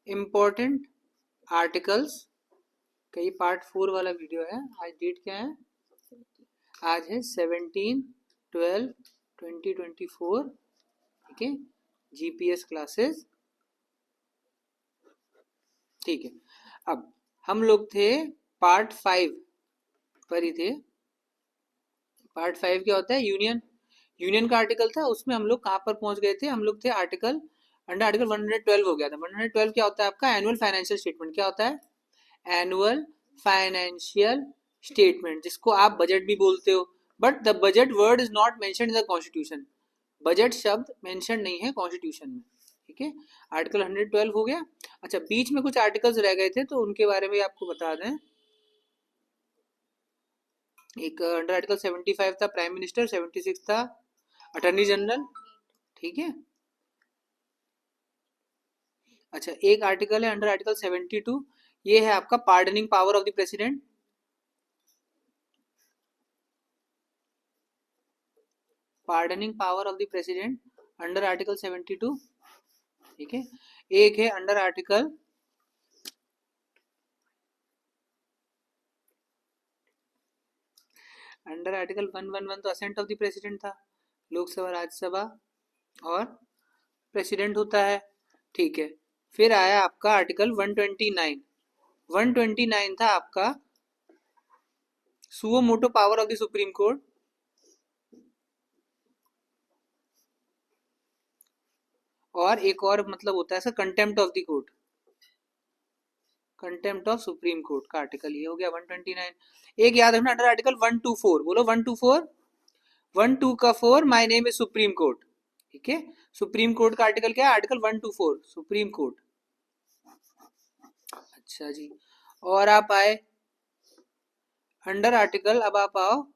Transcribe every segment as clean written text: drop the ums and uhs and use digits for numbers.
Important articles का ये part 4 वाला वीडियो है। आज डेट क्या है? आज है 17/12/2024। ठीक है, जीपीएस क्लासेस। ठीक है, अब हम लोग थे पार्ट 5 पर ही थे। पार्ट 5 क्या होता है? यूनियन। यूनियन का आर्टिकल था, उसमें हम लोग कहाँ पर पहुंच गए थे? हम लोग थे आर्टिकल अंडर आर्टिकल 112 हो गया था। 112 क्या होता है आपका? Annual financial statement. क्या होता है? एनुअल फाइनेंशियल स्टेटमेंट, जिसको आप बजट भी बोलते हो, but the budget word is not mentioned in the constitution. Budget शब्द मेंशन नहीं है कॉन्स्टिट्यूशन में। ठीक है, आर्टिकल 112 हो गया। अच्छा, बीच में कुछ आर्टिकल्स रह गए थे तो उनके बारे में आपको बता दें। एक अंडर आर्टिकल 75 था प्राइम मिनिस्टर, 76 था अटॉर्नी जनरल। ठीक है, अच्छा एक आर्टिकल है अंडर आर्टिकल 72, ये है आपका pardoning power of the president. Pardoning power of the president under article 72। ठीक है, एक है अंडर आर्टिकल अंडर आर्टिकल 111 तो असेंट ऑफ द प्रेसिडेंट था, लोकसभा राज्यसभा और प्रेसिडेंट होता है। ठीक है, फिर आया आपका आर्टिकल 129। 129 था आपका suo motu power of the supreme court. और एक और मतलब होता है sir contempt of the court, contempt of supreme court का आर्टिकल ये हो गया 129। एक याद रखना अंडर आर्टिकल 124, बोलो 124। 1 2 का 4, my name is supreme court. ठीक है, सुप्रीम कोर्ट का आर्टिकल क्या है? Article 124 supreme court. अच्छा जी, और आप आए अंडर आर्टिकल, अब आप आओ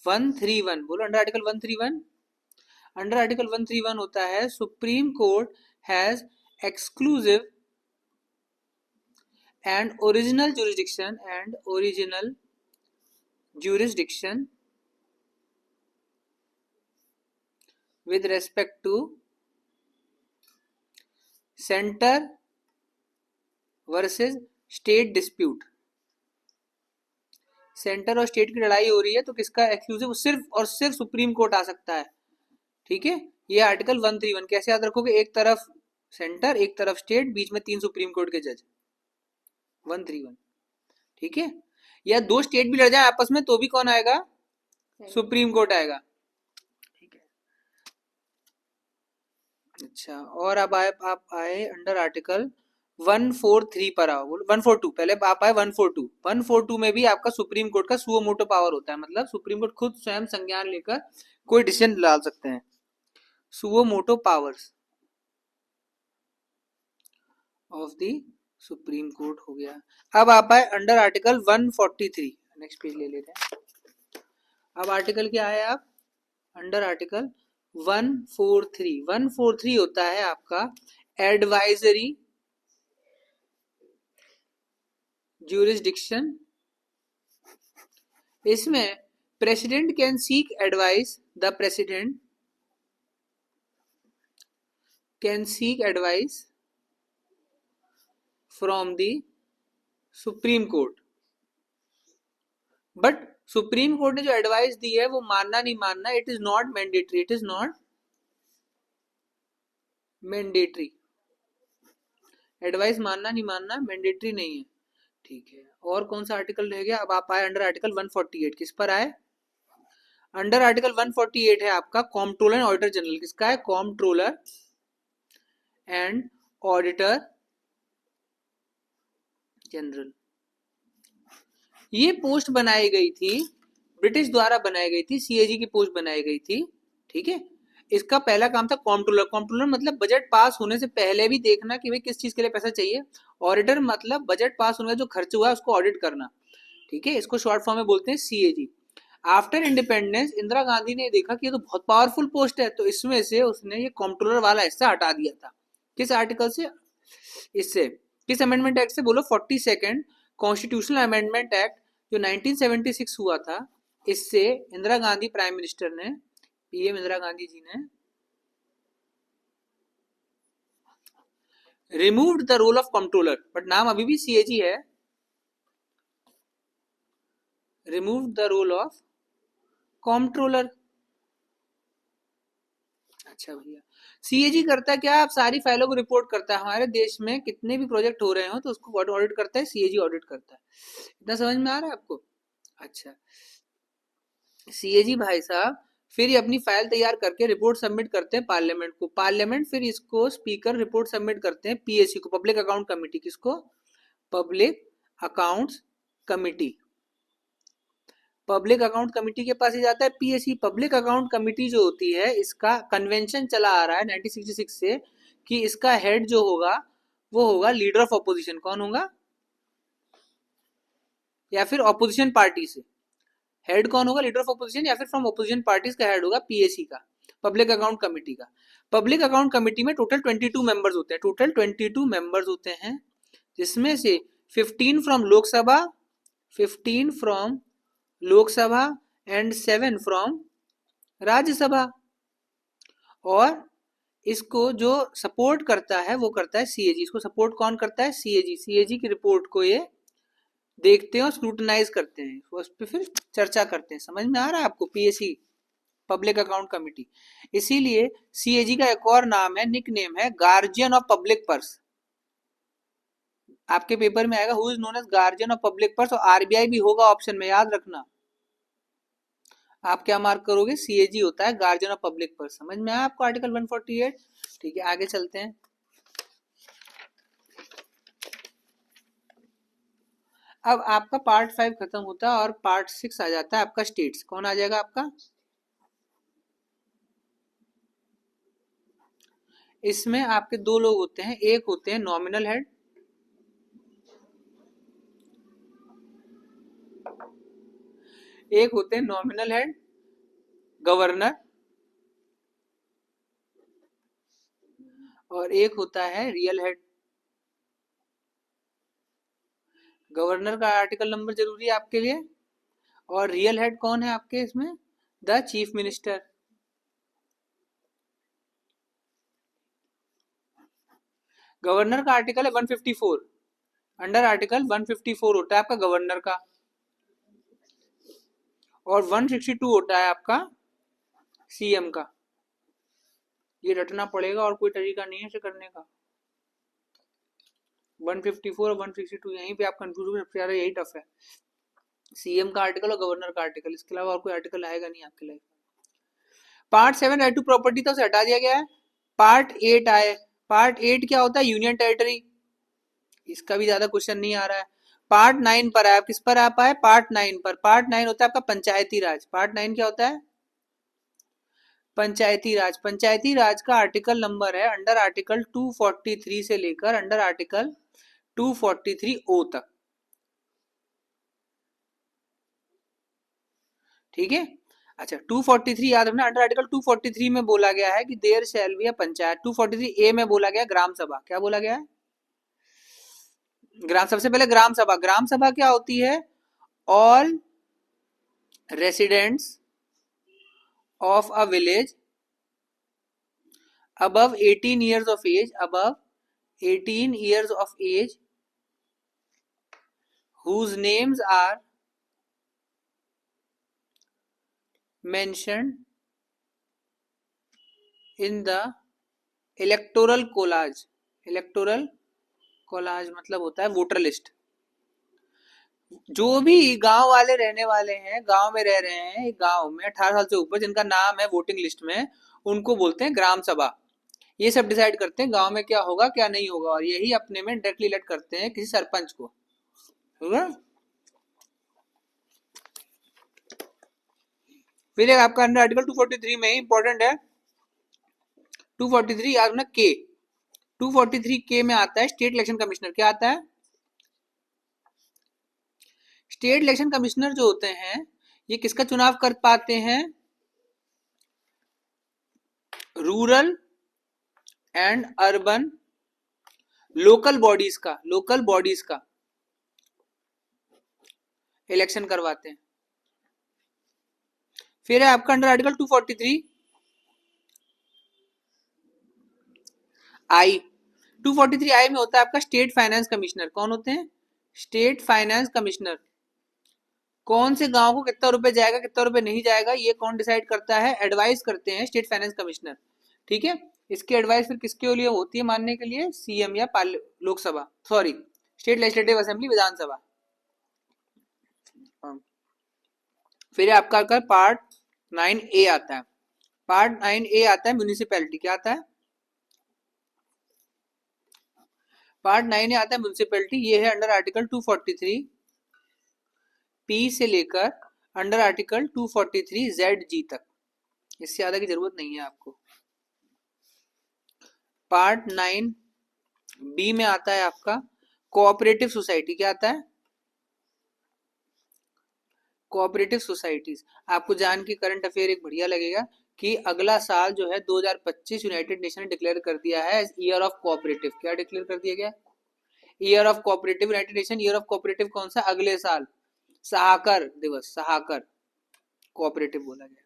131, बोलो अंडर आर्टिकल 131। अंडर आर्टिकल 131 होता है supreme court has exclusive and original jurisdiction with respect to centre versus state dispute. Centre और स्टेट की लड़ाई हो रही है तो किसका एक्सक्लूसिव? सिर्फ और सिर्फ सुप्रीम कोर्ट आ सकता है। ठीक है, ये आर्टिकल 131 कैसे याद रखोगे? एक तरफ सेंटर, एक तरफ स्टेट, बीच में 3 सुप्रीम कोर्ट के जज। 131। ठीक है, या 2 स्टेट भी लड़ जाए आपस में तो भी कौन आएगा? सुप्रीम कोर्ट आएगा। ठीक है, अच्छा, और अब आए आप आए अंडर आर्टिकल 143 पर आओ, बोलो 142। पहले आप आए 142। 142 में भी आपका सुप्रीम कोर्ट का सुओ मोटो पावर होता है, मतलब सुप्रीम कोर्ट खुद स्वयं संज्ञान लेकर कोई डिसीजन डाल सकते हैं। Suo motu powers of the supreme court हो गया। अब आप आए अंडर आर्टिकल 143, नेक्स्ट पेज ले लेते हैं। अब आर्टिकल क्या है? आप अंडर आर्टिकल 143। 143 होता है आपका एडवाइजरी jurisdiction। इसमें president can seek advice, the president can seek advice from the supreme court, but supreme court ने जो एडवाइस दी है वो मानना नहीं मानना, it is not mandatory. It is not mandatory. Advice मानना नहीं मानना मैंडेटरी नहीं है। ठीक है, और कौन सा आर्टिकल रह गया? अब आप आए अंडर आर्टिकल 148। किस पर आए? अंडर आर्टिकल 148 है आपका कॉम्प्ट्रोलर एंड ऑडिटर जनरल। किसका है? Comptroller and auditor general. ये पोस्ट बनाई गई थी, ब्रिटिश द्वारा बनाई गई थी, सीएजी की पोस्ट बनाई गई थी। ठीक है, इसका पहला काम था कॉम्प्ट्रोलर। कॉम्प्ट्रोलर मतलब बजट पास होने से पहले भी देखना कि भाई किस चीज के लिए पैसा चाहिए। ऑडिटर मतलब बजट पास होने का जो खर्च हुआ है उसको ऑडिट करना। ठीक है, इसको शॉर्ट फॉर्म में बोलते हैं CAG. After independence Indira Gandhi ने देखा कि ये तो बहुत पावरफुल पोस्ट है, तो इसमें से उसने ये कॉम्प्ट्रोलर वाला हिस्सा हटा दिया था। किस आर्टिकल से? इससे किस अमेंडमेंट एक्ट से? बोलो 42nd कॉन्स्टिट्यूशनल अमेंडमेंट एक्ट जो 1976 हुआ था। इससे इंदिरा गांधी प्राइम मिनिस्टर ने, पीएम इंदिरा गांधी जी ने removed the role of controller, but नाम अभी भी सीएजी है। Removed the role of controller. अच्छा भैया, सीएजी करता क्या? आप सारी फाइलों को रिपोर्ट करता है। हमारे देश में कितने भी प्रोजेक्ट हो रहे हो तो उसको ऑडिट करता है, सीएजी ऑडिट करता है। इतना समझ में आ रहा है आपको? अच्छा, सीएजी भाई साहब फिर ये अपनी फाइल तैयार करके रिपोर्ट सबमिट करते हैं पार्लियामेंट को। पार्लियामेंट फिर इसको स्पीकर रिपोर्ट सबमिट करते हैं पीएससी को, पब्लिक अकाउंट कमेटी। किसको? Public accounts committee. Public account committee के पास ही जाता है पीएससी। पब्लिक अकाउंट कमेटी जो होती है, इसका कन्वेंशन चला आ रहा है 1966 से कि इसका हेड जो होगा वो होगा लीडर ऑफ ऑपोजिशन। कौन होगा? या फिर ऑपोजिशन पार्टी से हेड कौन होगा? लीडर ऑफ ऑपोजिशन या फिर फ्रॉम ऑपोजिशन पार्टीज का हेड होगा पीएससी का, पब्लिक अकाउंट कमेटी का। पब्लिक अकाउंट कमेटी में टोटल 22 मेंबर्स होते हैं। टोटल 22 मेंबर्स होते हैं, जिसमें से 15 from Lok Sabha, 15 from Lok Sabha and 7 from Rajya Sabha. और इसको जो सपोर्ट करता है वो करता है सीएजी। इसको सपोर्ट कौन करता है? सीएजी। सीएजी की रिपोर्ट को ये देखते हैं और स्क्रूटनाइज करते हैं, उस पर फिर चर्चा करते हैं। समझ में आ रहा है आपको? PSC, public account committee. इसीलिए सीएजी का एक और नाम है, निक नेम है, गार्जियन ऑफ पब्लिक पर्स। आपके पेपर में आएगा who is known as guardian of public purse, और आरबीआई भी होगा ऑप्शन में, याद रखना। आप क्या मार्क करोगे? सीएजी होता है गार्जियन ऑफ पब्लिक पर्स। समझ में आया आपको आर्टिकल 148? ठीक है, आगे चलते हैं। अब आपका पार्ट 5 खत्म होता है और पार्ट 6 आ जाता है आपका स्टेट्स। कौन आ जाएगा आपका? इसमें आपके दो लोग होते हैं, एक होते हैं नॉमिनल हेड, एक होते हैं नॉमिनल हेड गवर्नर, और एक होता है रियल हेड। गवर्नर का आर्टिकल नंबर जरूरी है आपके लिए। और रियल हेड कौन है आपके इसमें? The chief minister. गवर्नर का आर्टिकल है 154। अंडर आर्टिकल 154 होता है आपका गवर्नर का, और 162 होता है आपका सीएम का। ये रटना पड़ेगा और कोई तरीका नहीं है इसे करने का। 154 और 162 यहीं पे आप कंफ्यूज हो, सबसे ज्यादा यही टफ है। सीएम का आर्टिकल और गवर्नर का आर्टिकल, इसके अलावा और कोई आर्टिकल आएगा नहीं आपके life. Part 7 right to property तो उसे हटा दिया गया है। पार्ट 8 आए। पार्ट 8 क्या होता है? Union territory. इसका भी ज्यादा क्वेश्चन नहीं आ रहा है। पार्ट 9 पर आए। किस पर आप आए? पार्ट 9 पर। पार्ट 9 होता है आपका पंचायती राज। पार्ट 9 क्या होता है? पंचायती राज। पंचायती राज का आर्टिकल नंबर है अंडर आर्टिकल 243 से लेकर अंडर आर्टिकल 243 ओ तक। ठीक है, अच्छा 243 याद रखना। अंडर आर्टिकल 243 में बोला गया है कि there shall be a panchayat. 243 A में बोला गया ग्राम सभा। क्या बोला गया है? ग्राम, सबसे पहले ग्राम सभा। ग्राम सभा क्या होती है? All residents of a village above 18 years of age, above 18 years of age, whose names are mentioned in the electoral collage। electoral collage मतलब होता है वोटर लिस्ट। जो भी गांव वाले रहने वाले हैं, गांव में रह रहे हैं, गांव में 18 साल से ऊपर जिनका नाम है वोटिंग लिस्ट में, उनको बोलते हैं ग्राम सभा। ये सब डिसाइड करते हैं गांव में क्या होगा क्या नहीं होगा, और यही अपने में डायरेक्टली इलेक्ट करते हैं किसी सरपंच को। होगा? फिर एक आपका अंडर आर्टिकल 243 में ही इंपॉर्टेंट है 243 याद रखना के। 243 के में आता है स्टेट इलेक्शन कमिश्नर। क्या आता है? स्टेट इलेक्शन कमिश्नर जो होते हैं ये किसका चुनाव कर पाते हैं? Rural and urban local bodies का, लोकल बॉडीज का इलेक्शन करवाते हैं। फिर है आपका अंडर आर्टिकल 243 आई। 243 में होता है आपका स्टेट फाइनेंस कमिश्नर। कौन होते हैं? State finance commissioner. कौन से गांव को कितना रुपए जाएगा कितना रुपए नहीं जाएगा ये कौन डिसाइड करता है? एडवाइस करते हैं स्टेट फाइनेंस कमिश्नर। ठीक है, इसकी एडवाइस फिर किसके लिए होती है मानने के लिए? सीएम या Lok Sabha, sorry state legislative assembly, Vidhan Sabha. फिर आपका पार्ट 9A आता है। पार्ट 9A आता है म्यूनिसिपैलिटी। क्या आता है? पार्ट 9A आता है म्यूनिसिपैलिटी। ये है अंडर आर्टिकल 243 P से लेकर अंडर आर्टिकल 243 ZG तक। इससे ज्यादा की जरूरत नहीं है आपको। पार्ट 9B में आता है आपका कोऑपरेटिव सोसाइटी। क्या आता है? Cooperative societies. आपको जान के करंट अफेयर एक बढ़िया लगेगा कि अगला साल जो है 2025 यूनाइटेड नेशन ने डिक्लेयर कर दिया है ईयर ऑफ कोऑपरेटिव। क्या डिक्लेयर कर दिया गया? Year of cooperative. United nation year of cooperative कौन सा? अगले साल सहाकर दिवस, सहाकर कोऑपरेटिव बोला गया।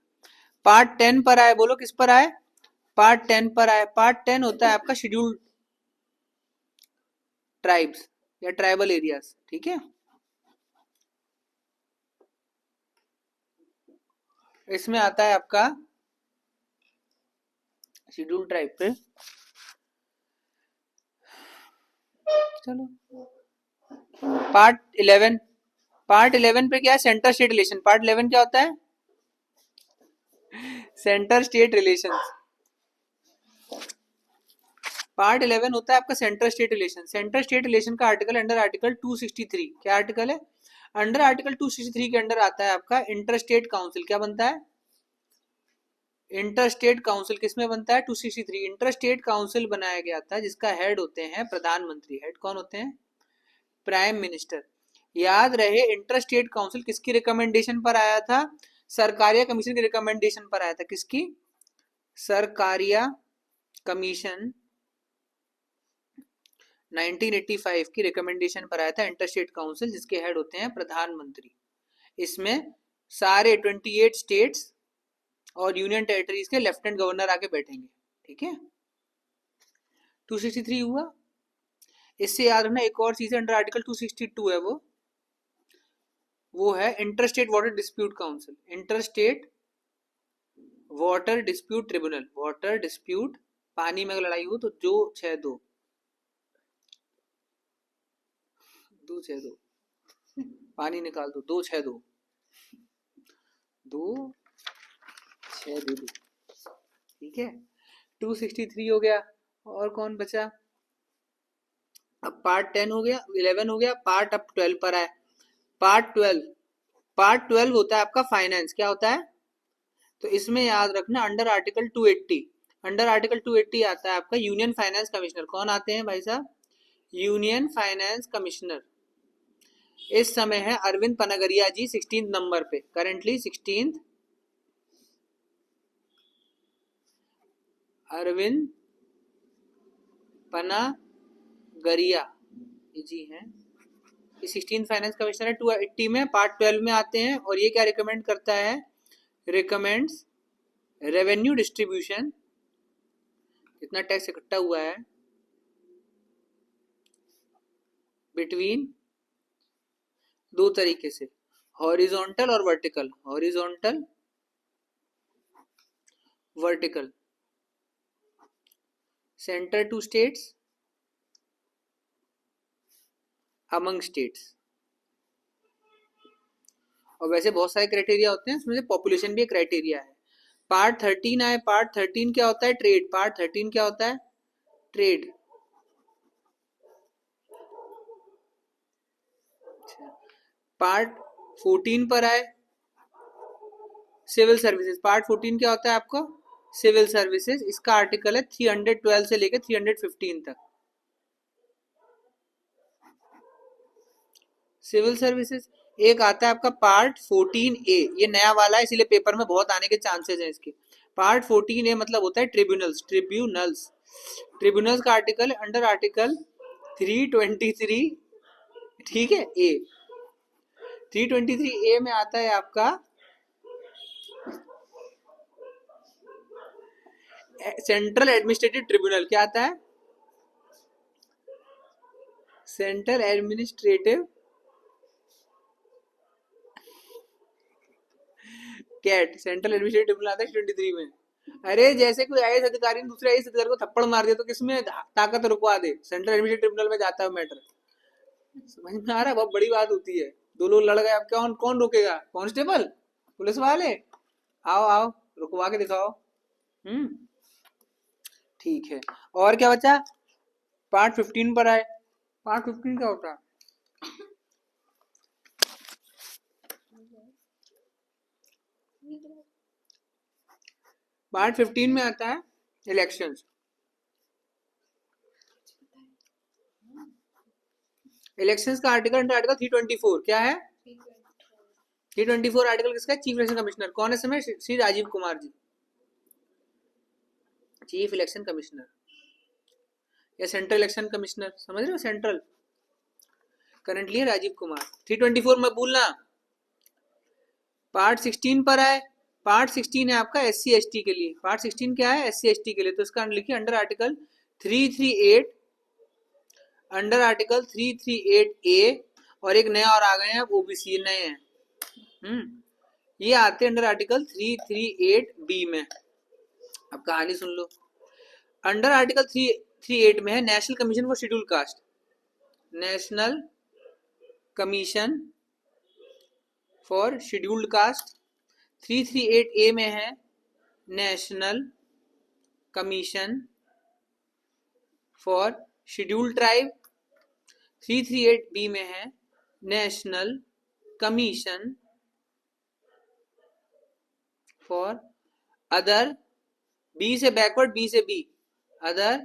पार्ट 10 पर आए, बोलो किस पर आए? पार्ट 10 पर आए। पार्ट 10 होता है आपका शेड्यूल्ड ट्राइब्स या ट्राइबल एरियाज। ठीक है, इसमें आता है आपका शेड्यूल्ड ट्राइब पे। चलो पार्ट 11। पार्ट 11 पे क्या है? Centre state relation. पार्ट 11 क्या होता है? Centre state relations. पार्ट 11 होता है आपका centre state relation. Centre state relation का आर्टिकल अंडर आर्टिकल 263। क्या आर्टिकल है? अंडर आर्टिकल 263 के अंडर आता है आपका इंटर स्टेट काउंसिल। क्या बनता है? Inter state council. किसमें बनता है? 263 इंटर स्टेट काउंसिल बनाया गया था जिसका हेड होते हैं प्रधानमंत्री। हेड कौन होते हैं? Prime minister. याद रहे इंटर स्टेट काउंसिल किसकी रिकमेंडेशन पर आया था? सरकारिया कमीशन की रिकमेंडेशन पर आया था। किसकी? सरकारिया कमीशन 1985 की रिकमेंडेशन पर आया था इंटर स्टेट काउंसिल, जिसके हेड होते हैं प्रधानमंत्री। इसमें सारे 28 स्टेट्स और यूनियन टेरिटरीज के लेफ्टिनेंट गवर्नर आके बैठेंगे। ठीक है, 263 हुआ। इससे याद रखना एक और चीज अंडर आर्टिकल 262 है, वो है inter state water dispute council. Inter state water dispute tribunal. Water dispute, पानी में अगर लड़ाई हो तो जो 6-2 2-6-2 पानी निकाल दो, 2-6-2 2-6-2। ठीक है, 263 हो गया। और कौन बचा? अब पार्ट 10 हो गया, 11 हो गया। पार्ट अब 12 पर आए। पार्ट 12। पार्ट 12 होता है आपका फाइनेंस। क्या होता है? तो इसमें याद रखना अंडर आर्टिकल 280। अंडर आर्टिकल 280 आता है आपका यूनियन फाइनेंस कमिश्नर। कौन आते हैं भाई साहब? Union finance commissioner. इस समय है अरविंद पनागरिया जी 16 नंबर पे, करेंटली 16 अरविंद पनागरिया जी हैं। 16 फाइनेंस कमिश्नर है। 280 में पार्ट 12 में आते हैं और ये क्या रिकमेंड करता है? रिकमेंड्स रेवेन्यू डिस्ट्रीब्यूशन, कितना टैक्स इकट्ठा हुआ है, बिटवीन दो तरीके से, हॉरिजॉन्टल और vertical. Horizontal, vertical. Centre to states, among states. और वैसे बहुत सारे क्राइटेरिया होते हैं, उसमें से पॉपुलेशन भी एक क्राइटेरिया है। पार्ट 13 आए। पार्ट 13 क्या होता है? ट्रेड। पार्ट 13 क्या होता है? ट्रेड। पार्ट 14 पर आए, सिविल सर्विसेज। पार्ट 14 क्या होता है आपको? Civil services. इसका आर्टिकल है 312 से लेकर 315 तक। Civil services. एक आता है आपका पार्ट 14A, ये नया वाला है इसीलिए पेपर में बहुत आने के चांसेस हैं इसके। पार्ट 14A मतलब होता है ट्रिब्यूनल्स। ट्रिब्यूनल्स, ट्रिब्यूनल्स का आर्टिकल अंडर आर्टिकल 323। ठीक है, ए 323A में आता है आपका सेंट्रल एडमिनिस्ट्रेटिव ट्रिब्यूनल। क्या आता है? Central administrative CAT, central administrative tribunal आता है 23 में। अरे जैसे कोई आईएएस अधिकारी ने दूसरे आईएएस अधिकारी को थप्पड़ मार दिया तो किसमें ताकत रुकवा दे? सेंट्रल एडमिनिस्ट्रेटिव ट्रिब्यूनल में जाता है मैटर। समझ में आ रहा है? बहुत बड़ी बात होती है। दो लोग लड़ गए, अब कौन कौन रोकेगा? कांस्टेबल, पुलिस वाले? आओ आओ रुकवा के दिखाओ। ठीक है। और क्या बचा? पार्ट 15 पर आए। पार्ट 15 क्या होता है? पार्ट 15 में आता है इलेक्शंस। इलेक्शंस का आर्टिकल अंडर आर्टिकल 324 क्या है? 324 आर्टिकल किसका है? Chief election commissioner. कौन है समय? Shri Rajiv Kumar ji, chief election commissioner या सेंट्रल इलेक्शन कमिश्नर, समझ रहे हो? सेंट्रल करंटली है राजीव कुमार। 324 में भूलना। पार्ट 16 पर आए। पार्ट 16 है आपका SC ST के लिए। पार्ट 16 क्या है? SC ST के लिए। तो इसका लिखिए under article 338, under article 338A, और एक नया और आ गए हैं OBC, ये नए हैं। ये आते हैं अंडर आर्टिकल 338B में। अब कहानी सुन लो। अंडर आर्टिकल 338 में है national commission for schedule caste. National commission for scheduled caste. 338A में है national commission for scheduled tribe. 338B में है national commission for other, B से बैकवर्ड, बी से B, other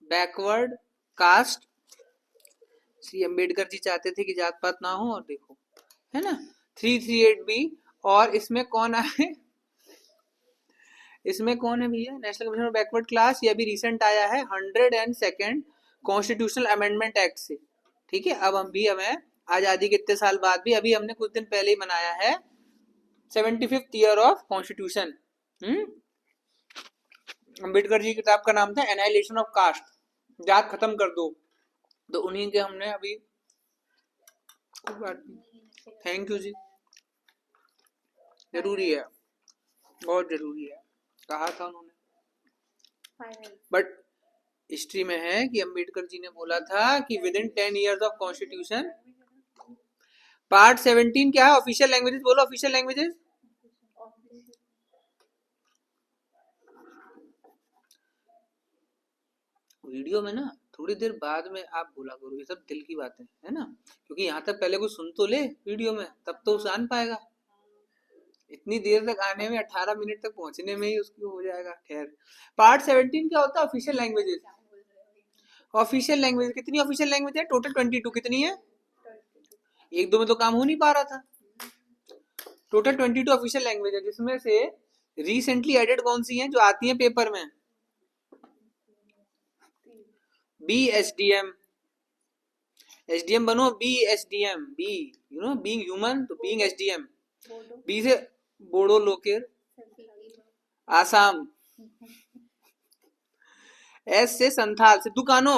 backward caste. Shri Ambedkar ji चाहते थे कि जात पात ना हो, और देखो है ना 338B। और इसमें कौन आए? इसमें कौन है भैया? National commission for backward class. ये अभी रिसेंट आया है 102nd कॉन्स्टिट्यूशनल अमेंडमेंट एक्ट से। ठीक है। अब हम भी हमें आजादी के इतने साल बाद भी अभी हमने कुछ दिन पहले ही मनाया है 75th year of constitution. Ambedkar ji की किताब का नाम था एनाइलेशन ऑफ कास्ट, जात खत्म कर दो। तो उन्हीं के हमने अभी, थैंक यू जी, जरूरी है, बहुत जरूरी है, कहा था उन्होंने। बट हिस्ट्री में है कि अंबेडकर जी ने बोला था कि with in 10 years of constitution. Part 17 क्या है? Official languages. बोलो ऑफिशियल लैंग्वेजेस। वीडियो में ना थोड़ी देर बाद में आप बोला करो, ये सब दिल की बातें है ना, क्योंकि यहाँ तक पहले कुछ सुन तो ले वीडियो में, तब तो जान पाएगा। इतनी देर तक आने में 18 मिनट तक पहुंचने में ही उसको हो जाएगा। खैर, पार्ट 17 क्या होता है? Official languages. ऑफिशियल लैंग्वेज कितनी ऑफिशियल लैंग्वेज है? टोटल 22। कितनी है? एक दो में तो काम हो नहीं पा रहा था। टोटल 22 ऑफिशियल लैंग्वेज है, जिसमें से रिसेंटली एडेड कौन सी हैं जो आती हैं पेपर में? BSDM। SDM बनो, BSDM, be you know being human, तो बीइंग SDM। बी से बोडो लोकेर, आसाम। एस से संथाल, सिद्धू कानो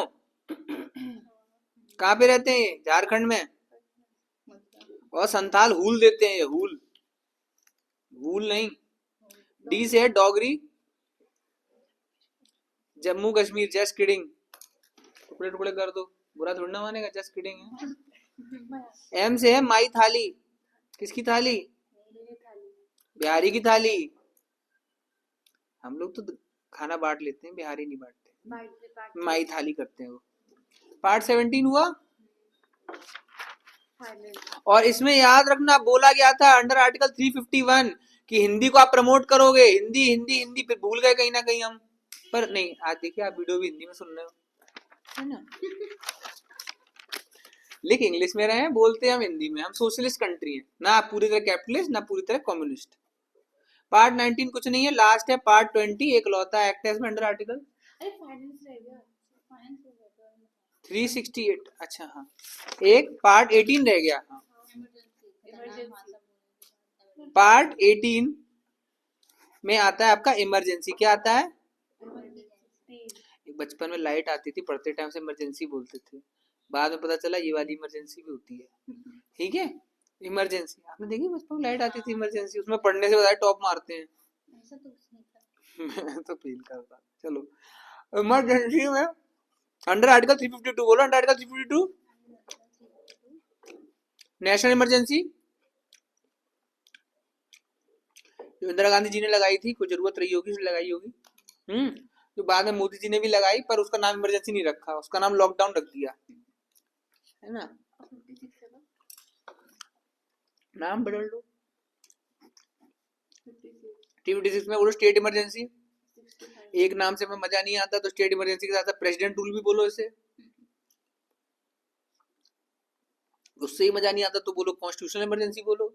कहाँ पे रहते हैं? झारखंड में। और संथाल हूल देते हैं, ये हूल, हूल नहीं। डी से है डोगरी, जम्मू कश्मीर। जस्ट किडिंग, टुकड़े टुकड़े कर दो, बुरा थोड़ा ना मानेगा, जस्ट किडिंग है। एम से है माई थाली। किसकी थाली? बिहारी की थाली। हम लोग तो खाना बांट लेते हैं, बिहारी नहीं बांटते, माई थाली करते हैं वो। पार्ट 17 हुआ। और इसमें याद रखना बोला गया था अंडर आर्टिकल 351 कि हिंदी को आप प्रमोट करोगे, हिंदी हिंदी हिंदी। फिर भूल गए कहीं ना कहीं हम, पर नहीं, आज देखिए आप वीडियो भी हिंदी में सुन रहे हो, है ना। लिख इंग्लिश में रहे हैं, बोलते हैं हम हिंदी में। हम सोशलिस्ट कंट्री हैं ना, आप पूरी तरह कैपिटलिस्ट ना पूरी तरह कम्युनिस्ट। पार्ट 19 कुछ नहीं है, लास्ट है पार्ट 20, एक लौता एक्ट है इसमें अंडर आर्टिकल 368। अच्छा हाँ, एक पार्ट 18 रह गया। हाँ, पार्ट 18 में आता है आपका इमरजेंसी। क्या आता है? एक बचपन में लाइट आती थी, पढ़ते टाइम से इमरजेंसी बोलते थे। बाद में पता चला ये वाली इमरजेंसी भी होती है। ठीक है, इमरजेंसी आपने देखी बचपन में लाइट आती थी इमरजेंसी, उसमें पढ़ने से बजाय टॉप मारते हैं। ऐसा तो उसने कहा। मैं तो फील करता। चलो इमरजेंसी में अंडर आर्टिकल 352 बोलो, अंडर आर्टिकल 352 नेशनल इमरजेंसी जो इंदिरा गांधी जी ने लगाई थी, कोई जरूरत रही होगी उसने लगाई होगी। जो बाद में मोदी जी ने भी लगाई, पर उसका नाम इमरजेंसी नहीं रखा, उसका नाम लॉकडाउन रख दिया है ना। नाम बदल दो। 56 में बोलो स्टेट इमरजेंसी। एक नाम से हमें मजा नहीं आता तो स्टेट इमरजेंसी के साथ प्रेसिडेंट रूल भी बोलो इसे। उससे ही मजा नहीं आता तो बोलो कॉन्स्टिट्यूशनल इमरजेंसी बोलो।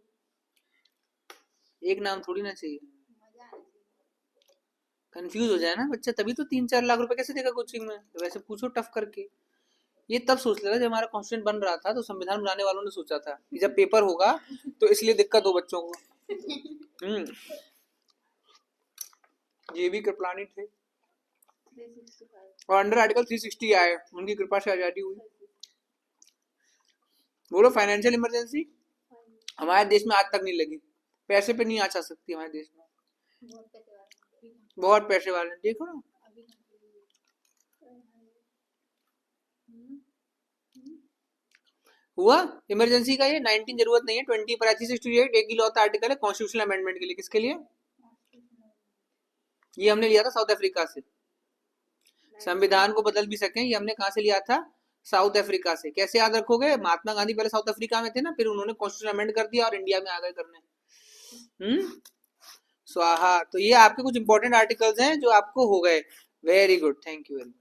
एक नाम थोड़ी ना चाहिए, कंफ्यूज हो जाए ना बच्चा, तभी तो 3-4 लाख रुपए कैसे देगा कोचिंग में। तो वैसे पूछो टफ करके। ये तब सोच लेगा जब हमारा कॉन्स्टिट्यूशन बन रहा था, तो संविधान बनाने वालों ने सोचा था कि जब पेपर होगा तो इसलिए दिक्कत हो बच्चों को। ये भी कृपलानी थे और अंडर आर्टिकल 360 आए, उनकी कृपा से आजादी हुई। बोलो फाइनेंशियल इमरजेंसी हमारे देश में आज तक नहीं लगी, पैसे पे नहीं आ सकती हमारे देश में, बहुत पैसे वाले देखो ना। हुआ इमरजेंसी का ये 19 जरूरत नहीं है, 20 पर 368 एक ही लौता आर्टिकल है कॉन्स्टिट्यूशनल अमेंडमेंट के लिए। किसके लिए? ये हमने लिया था साउथ अफ्रीका से, संविधान को बदल भी सकें। ये हमने कहां से लिया था? साउथ अफ्रीका से। कैसे याद रखोगे? महात्मा गांधी पहले साउथ अफ्रीका में थे ना, फिर उन्होंने कॉन्स्टिट्यूशन अमेंड कर दिया और इंडिया में आ गए करने। स्वाहा। तो ये आपके कुछ इंपॉर्टेंट आर्टिकल्स हैं जो आपको हो गए। Very good, thank you very much.